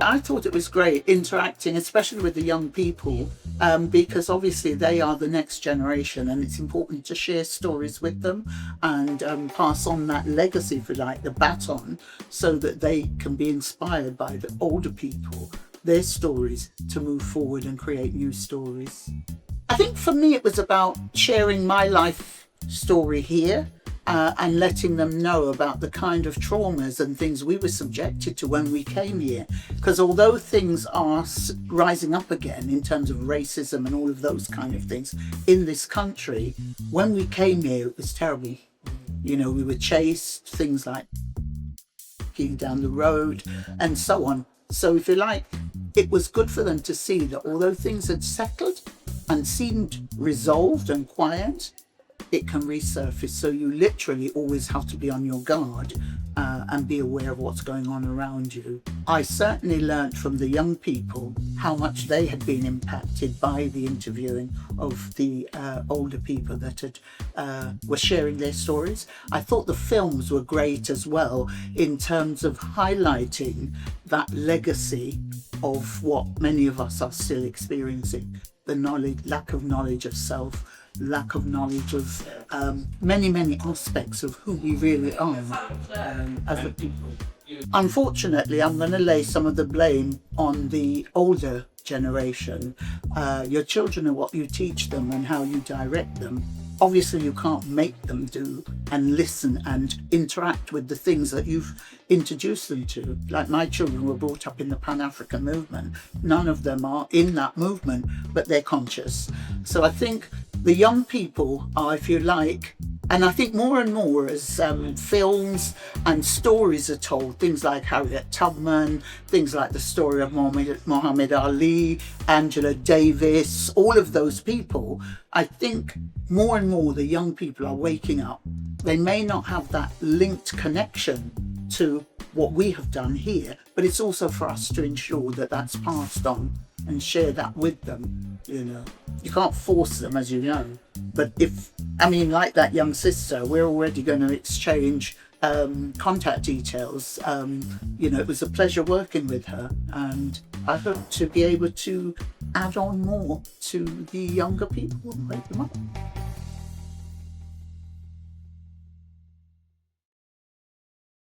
I thought it was great interacting, especially with the young people, because obviously they are the next generation, and it's important to share stories with them and pass on that legacy, if you like, the baton, so that they can be inspired by the older people, their stories, to move forward and create new stories. I think for me it was about sharing my life story here, and letting them know about the kind of traumas and things we were subjected to when we came here. Because although things are rising up again in terms of racism and all of those kind of things in this country, when we came here it was terrible. You know, we were chased, things like down the road and so on. So if you like, it was good for them to see that although things had settled and seemed resolved and quiet, it can resurface. So you literally always have to be on your guard and be aware of what's going on around you. I certainly learned from the young people how much they had been impacted by the interviewing of the older people that were sharing their stories. I thought the films were great as well in terms of highlighting that legacy of what many of us are still experiencing. The lack of knowledge of self, lack of knowledge of many aspects of who we really are as a people. Unfortunately, I'm going to lay some of the blame on the older generation. Your children are what you teach them and how you direct them. Obviously, you can't make them do and listen and interact with the things that you've introduced them to. Like my children were brought up in the Pan-African movement. None of them are in that movement, but they're conscious. So I think the young people are, if you like, and I think more and more as films and stories are told, things like Harriet Tubman, things like the story of Muhammad Ali, Angela Davis, all of those people, I think more and more the young people are waking up. They may not have that linked connection to what we have done here, but it's also for us to ensure that that's passed on and share that with them. You know, you can't force them, as you know, but like that young sister, we're already going to exchange contact details. It was a pleasure working with her, and I hope to be able to add on more to the younger people and wake them up.